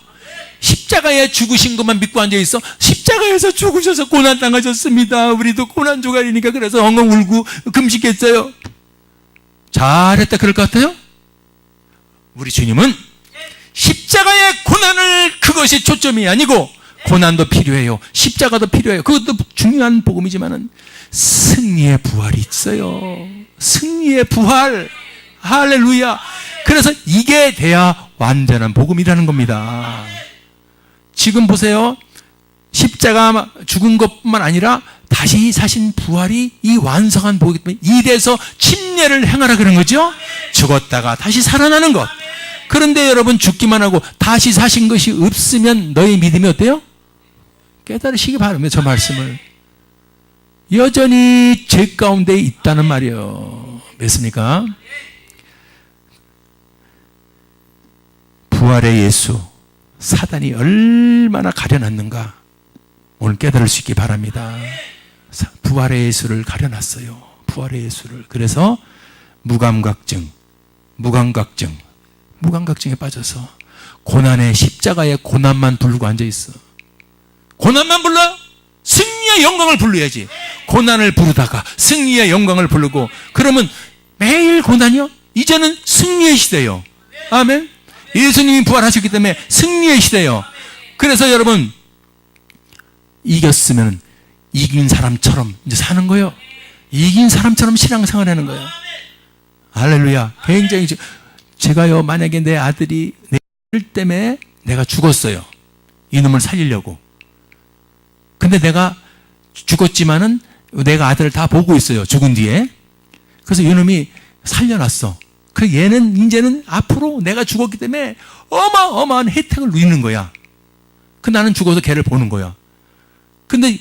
십자가에 죽으신 것만 믿고 앉아있어. 십자가에서 죽으셔서 고난당하셨습니다. 우리도 고난 조각이니까 그래서 엉엉 울고 금식했어요. 잘했다 그럴 것 같아요? 우리 주님은 십자가의 고난을, 그것이 초점이 아니고 고난도 필요해요. 십자가도 필요해요. 그것도 중요한 복음이지만은 승리의 부활이 있어요. 승리의 부활. 할렐루야. 그래서 이게 돼야 완전한 복음이라는 겁니다. 지금 보세요. 십자가 죽은 것뿐만 아니라 다시 사신 부활이 이 완성한 복이기 때문에 이래서 침례를 행하라 그런 거죠. 죽었다가 다시 살아나는 것. 그런데 여러분, 죽기만 하고 다시 사신 것이 없으면 너희 믿음이 어때요? 깨달으시기 바랍니다. 저 말씀을. 여전히 죄 가운데 있다는 말이에요. 믿습니까? 부활의 예수, 사단이 얼마나 가려놨는가 오늘 깨달을 수 있기 바랍니다. 부활의 예수를 가려놨어요. 부활의 예수를. 그래서 무감각증에 빠져서 고난의 십자가의 고난만 부르고 앉아있어. 고난만 불러? 승리의 영광을 부르야지. 고난을 부르다가 승리의 영광을 부르고, 그러면 매일 고난이요? 이제는 승리의 시대요. 아멘. 예수님이 부활하셨기 때문에 승리의 시대요. 그래서 여러분, 이겼으면 이긴 사람처럼 이제 사는 거예요. 이긴 사람처럼 신앙생활 하는 거예요. 할렐루야. 굉장히, 제가요, 만약에 내 아들이 내 일 때문에 내가 죽었어요. 이놈을 살리려고. 근데 내가 죽었지만은 내가 아들을 다 보고 있어요. 죽은 뒤에. 그래서 이놈이 살려놨어. 그 얘는 이제는 앞으로 내가 죽었기 때문에 어마어마한 혜택을 누리는 거야. 그 나는 죽어서 걔를 보는 거야. 근데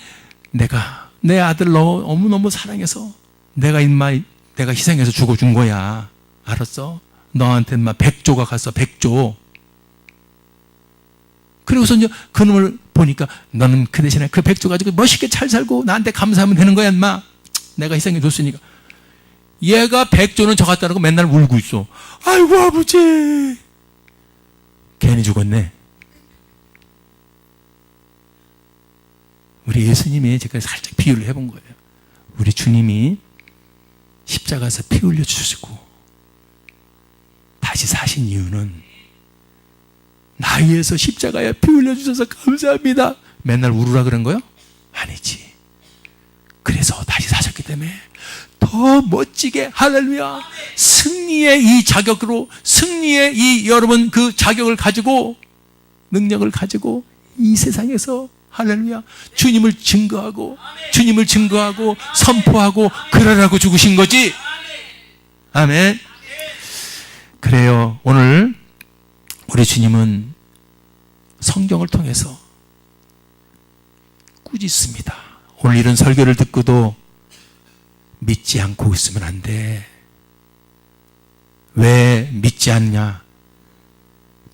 내가 내 아들 너무너무 사랑해서 내가 희생해서 죽어준 거야. 알았어? 너한테 100조가 갔어. 100조. 그리고서 이제 그놈을 보니까 너는 그 대신에 그 100조 가지고 멋있게 잘 살고 나한테 감사하면 되는 거야, 인마. 내가 희생해 줬으니까. 얘가 100조는 저 같다고 맨날 울고 있어. 아이고, 아버지. 괜히 죽었네. 우리 예수님이, 제가 살짝 비유를 해본 거예요. 우리 주님이 십자가에서 피 흘려주시고 다시 사신 이유는 나 위해서 십자가에 피 흘려주셔서 감사합니다. 맨날 울으라 그런 거요? 아니지. 그래서 다시 사셨기 때문에 더 멋지게, 할렐루야, 승리의 이 자격으로, 승리의 이 여러분 그 자격을 가지고, 능력을 가지고 이 세상에서, 할렐루야, 주님을 증거하고 선포하고 그러라고 죽으신 거지. 아멘. 그래요. 오늘 우리 주님은 성경을 통해서 꾸짖습니다. 오늘 이런 설교를 듣고도 믿지 않고 있으면 안 돼. 왜 믿지 않냐?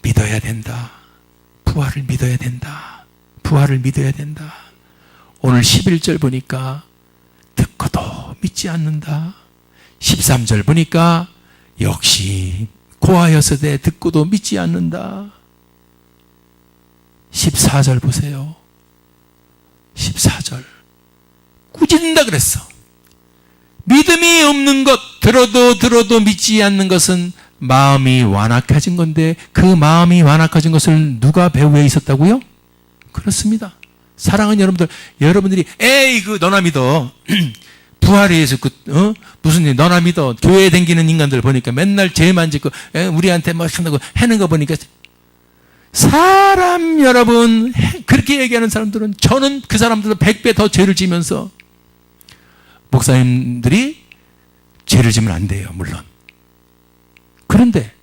믿어야 된다. 부활을 믿어야 된다. 부활을 믿어야 된다. 오늘 11절 보니까 듣고도 믿지 않는다. 13절 보니까 역시 고하여서되 듣고도 믿지 않는다. 14절 보세요. 14절 꾸짖는다 그랬어. 믿음이 없는 것, 들어도 믿지 않는 것은 마음이 완악해진 건데, 그 마음이 완악해진 것을 누가 배후에 있었다고요? 그렇습니다. 사랑하는 여러분들, 여러분들이 에이 그 너나 믿어. 부활에 의해서 무슨 일 너나 믿어. 교회에 댕기는 인간들 보니까 맨날 죄만 짓고 우리한테 막 한다고 해는 거 보니까, 사람 여러분, 그렇게 얘기하는 사람들은, 저는 그 사람들도 100배 더 죄를 지면서, 목사님들이 죄를 지면 안 돼요, 물론. 그런데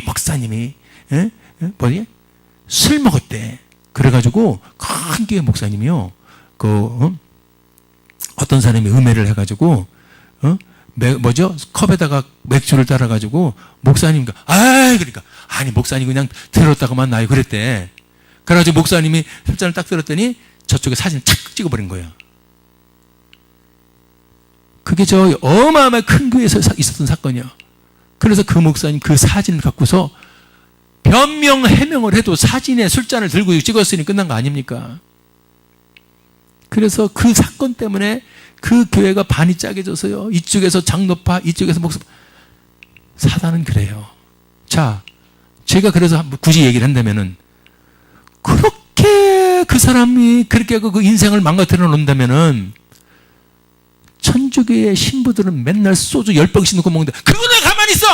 목사님이 술 먹었대. 그래가지고 큰 교회 목사님이요, 어떤 사람이 음해를 해가지고 컵에다가 맥주를 따라가지고 목사님과 그러니까 아니 목사님 그냥 들었다고만 나요 그랬대. 그래가지고 목사님이 술잔을 딱 들었더니 저쪽에 사진을 착 찍어버린 거예요. 그게 저 어마어마한 큰 교회에서 있었던 사건이야. 그래서 그 목사님 그 사진을 갖고서 변명 해명을 해도 사진에 술잔을 들고 찍었으니 끝난 거 아닙니까? 그래서 그 사건 때문에 그 교회가 반이 짜게져서요. 이쪽에서 장로파, 이쪽에서 목사. 사단은 그래요. 자, 제가 그래서 굳이 얘기를 한다면은, 그렇게 그 사람이 그렇게 그 인생을 망가뜨려 놓는다면은, 천주교의 신부들은 맨날 소주 10병씩 넣고 먹는데, 그거는 가만히 있어!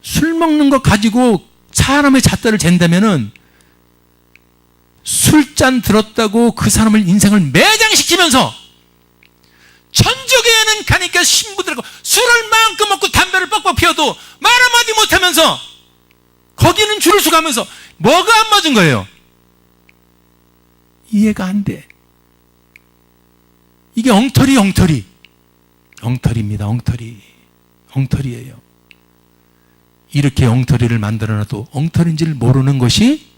술 먹는 거 가지고 사람의 잣대를 잰다면은, 술잔 들었다고 그 사람을 인생을 매장시키면서 천주교에는 가니까 신부들하고 술을 마음껏 먹고 담배를 뻑뻑 피워도 말 한마디 못하면서 거기는 줄을 서가면서 뭐가 안 맞은 거예요? 이해가 안 돼. 이게 엉터리입니다. 엉터리예요. 이렇게 엉터리를 만들어놔도 엉터리인지를 모르는 것이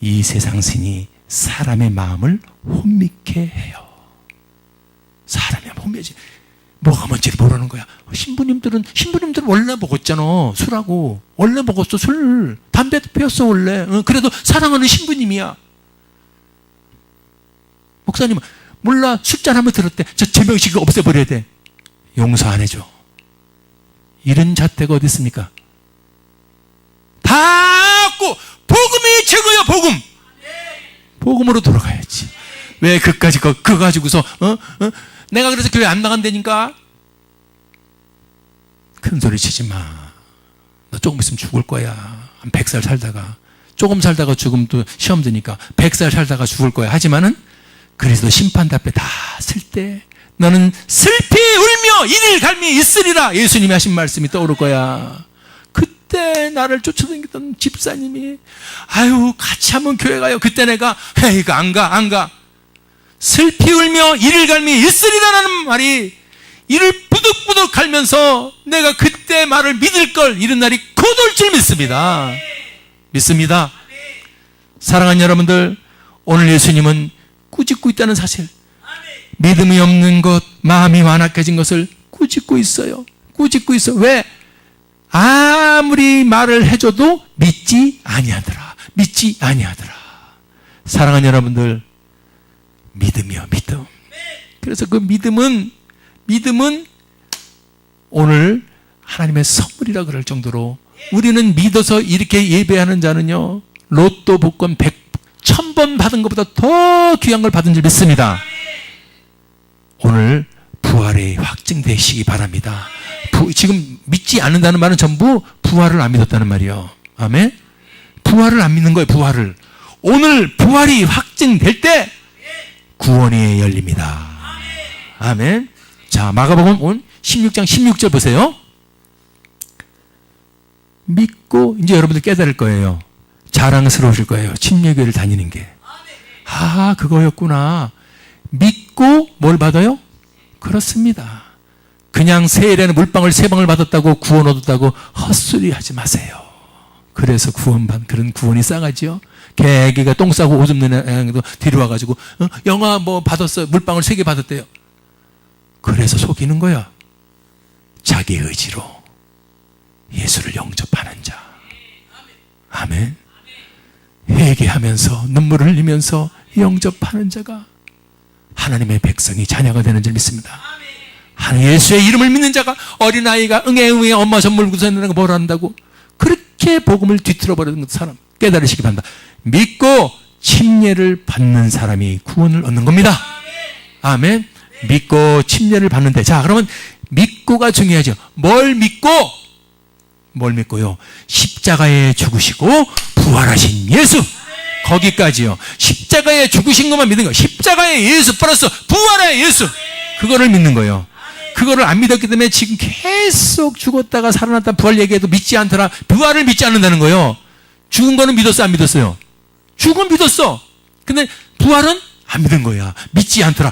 이 세상 신이 사람의 마음을 혼미케 해요. 사람이 혼미해지. 뭐가 뭔지를 모르는 거야. 신부님들은 원래 먹었잖아. 술하고. 원래 먹었어, 술. 담배도 피웠어, 원래. 그래도 사랑하는 신부님이야. 목사님은, 몰라, 술잔 한번 들었대. 저 제명식을 없애버려야 돼. 용서 안 해줘. 이런 잣대가 어디 있습니까? 다 없고, 복음이 최고야, 복음. 복음으로 돌아가야지. 왜 그까지 그거 가지고서 내가 그래서 교회 안 나간다니까? 큰 소리 치지 마. 너 조금 있으면 죽을 거야. 한 100살 살다가. 조금 살다가 죽으면 또 시험 드니까 100살 살다가 죽을 거야. 하지만은 그래서 심판대 앞에 다 쓸 때 너는 슬피 울며 이를 갈미 있으리라. 예수님이 하신 말씀이 떠오를 거야. 그때 나를 쫓아다니던 집사님이 아유 같이 한번 교회 가요. 그때 내가 이거 안 가. 슬피 울며 이를 갈미 있으리라는 말이 이를 부득부득 갈면서 내가 그때 말을 믿을 걸 이런 날이 곧 올 줄 믿습니다. 사랑하는 여러분들, 오늘 예수님은 꾸짖고 있다는 사실, 믿음이 없는 것, 마음이 완악해진 것을 꾸짖고 있어요. 왜? 아무리 말을 해줘도 믿지 아니하더라. 사랑하는 여러분들, 믿음이요, 믿음. 그래서 그 믿음은 오늘 하나님의 선물이라 그럴 정도로 우리는 믿어서 이렇게 예배하는 자는요, 로또 복권 1000번 받은 것보다 더 귀한 걸 받은 줄 믿습니다. 오늘 부활이 확증되시기 바랍니다. 지금 믿지 않는다는 말은 전부 부활을 안 믿었다는 말이요. 아멘? 부활을 안 믿는 거예요, 부활을. 오늘 부활이 확증될 때 구원이 열립니다. 아멘. 자, 마가복음 16장 16절 보세요. 믿고, 이제 여러분들 깨달을 거예요. 자랑스러우실 거예요. 침례교회를 다니는 게. 아, 그거였구나. 믿고 뭘 받아요? 그렇습니다. 그냥 세일에는 물방울 3방울 받았다고 구원 얻었다고 헛소리 하지 마세요. 그래서 그런 구원이 싸가지요. 개가 똥 싸고 오줌 내는 애도 데려와가지고 영화 뭐 받았어요. 물방울 3개 받았대요. 그래서 속이는 거야. 자기 의지로 예수를 영접하는 자. 아멘. 회개하면서 눈물을 흘리면서 영접하는 자가 하나님의 백성이 자녀가 되는 줄 믿습니다. 예수의 이름을 믿는 자가, 어린아이가 응애 엄마 선물 구성하는 뭘 한다고 그렇게 복음을 뒤틀어 버리는 사람 깨달으시기 바랍니다. 믿고 침례를 받는 사람이 구원을 얻는 겁니다. 아멘. 믿고 침례를 받는데, 자, 그러면 믿고가 중요하죠. 뭘 믿고요? 십자가에 죽으시고 부활하신 예수. 거기까지요. 십자가에 죽으신 것만 믿는 거예요. 십자가에 예수 플러스 부활의 예수. 그거를 믿는 거예요. 그거를 안 믿었기 때문에 지금 계속 죽었다가 살아났다 부활 얘기해도 믿지 않더라. 부활을 믿지 않는다는 거예요. 죽은 거는 믿었어, 안 믿었어요? 죽은 믿었어. 근데 부활은 안 믿은 거야. 믿지 않더라.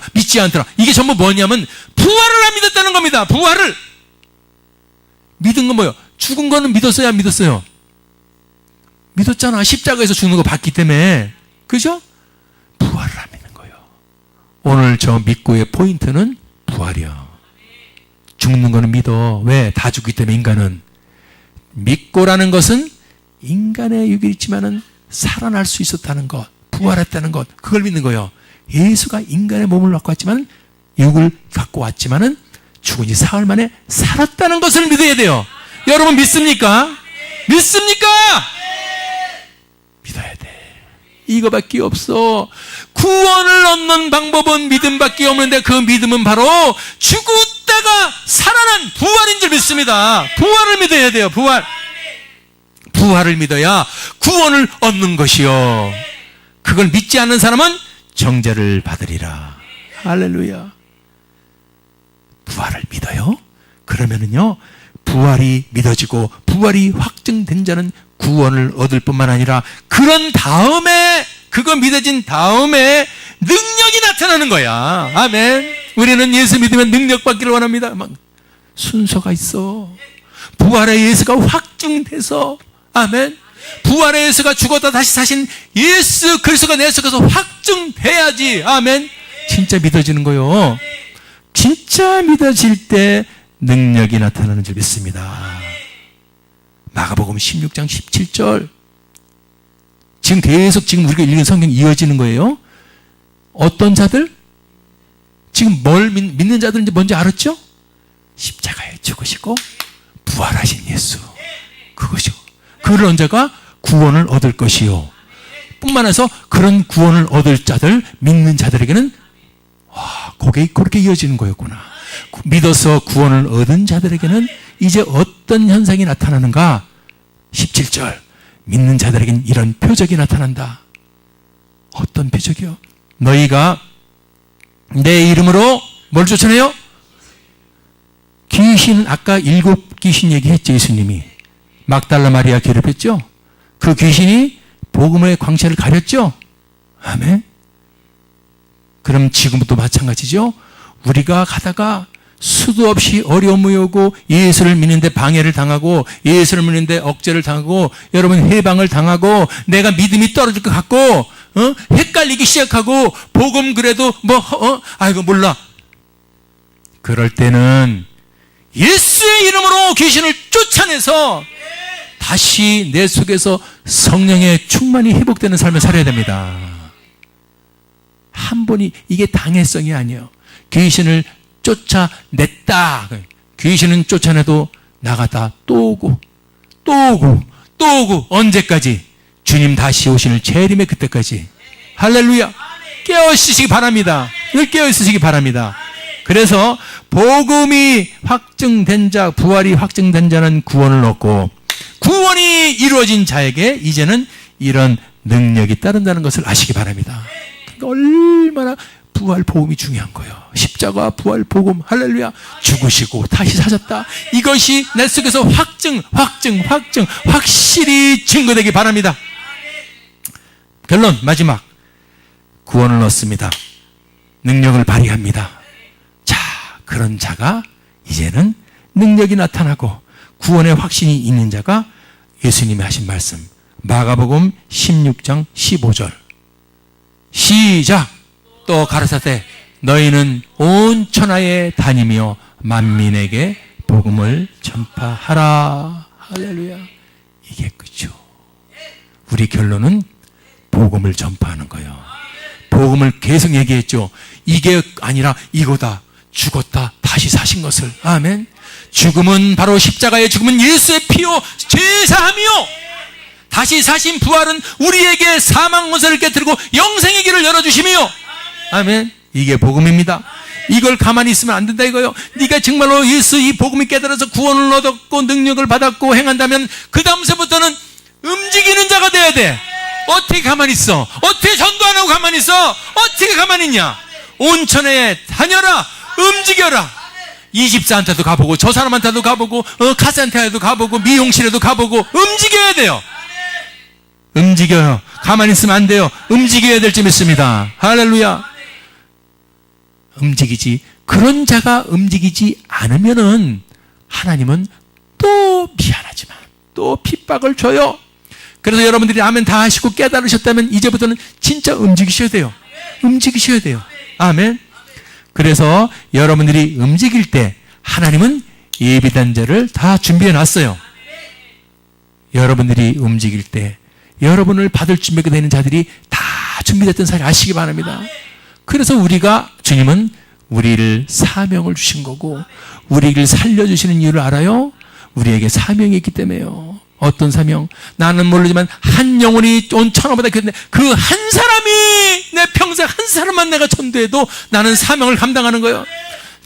이게 전부 뭐냐면 부활을 안 믿었다는 겁니다. 부활을. 믿은 건 뭐예요? 죽은 거는 믿었어요, 안 믿었어요? 믿었잖아. 십자가에서 죽는 거 봤기 때문에. 그죠? 부활을 안 믿는 거예요. 오늘 저 믿고의 포인트는 부활이야. 죽는 거는 믿어. 왜? 다 죽기 때문에 인간은. 믿고라는 것은 인간의 육이 있지만은 살아날 수 있었다는 것, 부활했다는 것, 그걸 믿는 거예요. 예수가 인간의 몸을 갖고 왔지만, 육을 갖고 왔지만은 죽은 지 사흘 만에 살았다는 것을 믿어야 돼요. 여러분 믿습니까? 믿습니까? 믿어야 돼. 이거밖에 없어. 구원을 얻는 방법은 믿음밖에 없는데 그 믿음은 바로 죽었다가 살아난 부활인 줄 믿습니다. 부활을 믿어야 돼요. 부활을 믿어야 구원을 얻는 것이요. 그걸 믿지 않는 사람은 정죄를 받으리라. 할렐루야. 부활을 믿어요? 그러면은요, 부활이 믿어지고 부활이 확증된 자는 구원을 얻을 뿐만 아니라 그런 다음에, 그거 믿어진 다음에 능력이 나타나는 거야. 아멘. 우리는 예수 믿으면 능력 받기를 원합니다. 순서가 있어. 부활의 예수가 확증돼서, 아멘. 부활의 예수가 죽었다 다시 사신 예수 그리스도가 내 속에서 확증돼야지, 아멘, 진짜 믿어지는 거요. 진짜 믿어질 때 능력이 나타나는 줄 믿습니다. 마가복음 16장 17절. 지금 계속 지금 우리가 읽은 성경이 이어지는 거예요. 어떤 자들? 지금 뭘 믿는 자들인지 뭔지 알았죠? 십자가에 죽으시고 부활하신 예수. 그것이요. 그런 자가 구원을 얻을 것이요. 뿐만 아니라 그런 구원을 얻을 자들, 믿는 자들에게는 그게 그렇게 이어지는 거였구나. 믿어서 구원을 얻은 자들에게는 이제 어떤 현상이 나타나는가? 17절. 믿는 자들에게는 이런 표적이 나타난다. 어떤 표적이요? 너희가 내 이름으로 뭘 쫓아내요? 귀신, 아까 7 귀신 얘기했죠, 예수님이. 막달라 마리아 괴롭혔죠? 그 귀신이 복음의 광채를 가렸죠? 아멘. 그럼 지금도 마찬가지죠? 우리가 가다가 수도 없이 어려움이 오고 예수를 믿는데 방해를 당하고 예수를 믿는데 억제를 당하고 여러분 해방을 당하고 내가 믿음이 떨어질 것 같고 헷갈리기 시작하고 복음 그래도 아이고 몰라. 그럴 때는 예수의 이름으로 귀신을 쫓아내서 다시 내 속에서 성령의 충만이 회복되는 삶을 살아야 됩니다. 한 번이, 이게 당회성이 아니에요. 귀신을 쫓아냈다. 귀신은 쫓아내도 나가다 또 오고 또 오고 또 오고, 언제까지? 주님 다시 오시는 재림의 그때까지. 할렐루야. 깨어있으시기 바랍니다. 늘 깨어있으시기 바랍니다. 그래서 복음이 확증된 자, 부활이 확증된 자는 구원을 얻고 구원이 이루어진 자에게 이제는 이런 능력이 따른다는 것을 아시기 바랍니다. 그러니까 얼마나 부활 복음이 중요한 거예요. 십자가 부활 복음, 할렐루야. 죽으시고 다시 사셨다. 이것이 내 속에서 확실히 증거되기 바랍니다. 결론, 마지막. 구원을 얻습니다. 능력을 발휘합니다. 자, 그런 자가 이제는 능력이 나타나고 구원의 확신이 있는 자가 예수님이 하신 말씀, 마가복음 16장 15절. 시작. 또 가라사대 너희는 온 천하에 다니며 만민에게 복음을 전파하라. 할렐루야. 이게 끝이죠. 우리 결론은 복음을 전파하는 거예요. 복음을 계속 얘기했죠. 이게 아니라 이거다. 죽었다 다시 사신 것을. 아멘. 죽음은 바로 십자가의 죽음은 예수의 피요 제사함이요 다시 사신 부활은 우리에게 사망 권세를 깨뜨리고 영생의 길을 열어주심이요. 아멘. 이게 복음입니다. 이걸 가만히 있으면 안 된다 이거요. 네가 정말로 예수 이 복음이 깨달아서 구원을 얻었고 능력을 받았고 행한다면 그 다음서부터는 움직이는 자가 돼야 돼. 어떻게 가만히 있어? 어떻게 전도 안 하고 가만히 있어? 어떻게 가만히 있냐? 온천에 다녀라. 움직여라. 이집사한테도 가보고 저 사람한테도 가보고 카센터에도 가보고 미용실에도 가보고 움직여야 돼요. 움직여요. 가만히 있으면 안 돼요. 움직여야 될 줄 믿습니다. 할렐루야. 움직이지. 그런 자가 움직이지 않으면은 하나님은 또 미안하지만 또 핍박을 줘요. 그래서 여러분들이 아멘 다 하시고 깨달으셨다면 이제부터는 진짜 움직이셔야 돼요. 움직이셔야 돼요. 아멘. 그래서 여러분들이 움직일 때 하나님은 예비단자를 다 준비해 놨어요. 여러분들이 움직일 때 여러분을 받을 준비가 되는 자들이 다 준비됐던 사실 아시기 바랍니다. 그래서 우리가 주님은 우리를 사명을 주신 거고 우리를 살려주시는 이유를 알아요? 우리에게 사명이 있기 때문에요. 어떤 사명? 나는 모르지만 한 영혼이 온 천하보다 그 한 사람이 내 평생 한 사람만 내가 전도해도 나는 사명을 감당하는 거예요.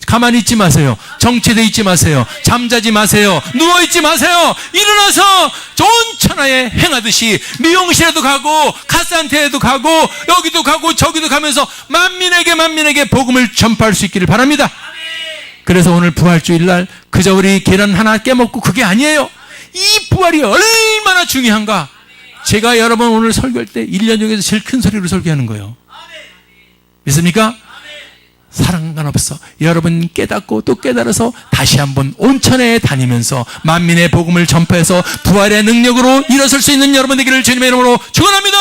가만히 있지 마세요. 정체되어 있지 마세요. 잠자지 마세요. 누워있지 마세요. 일어나서 좋은 천하에 행하듯이 미용실에도 가고 카산테에도 가고 여기도 가고 저기도 가면서 만민에게 복음을 전파할 수 있기를 바랍니다. 그래서 오늘 부활주일날 그저 우리 계란 하나 깨먹고 그게 아니에요. 이 부활이 얼마나 중요한가. 제가 여러분 오늘 설교할 때 1년 중에서 제일 큰 소리로 설교하는 거예요. 믿습니까? 상관없어. 여러분 깨닫고 또 깨달아서 다시 한번 온천에 다니면서 만민의 복음을 전파해서 부활의 능력으로 일어설 수 있는 여러분 되기를 주님의 이름으로 축원합니다.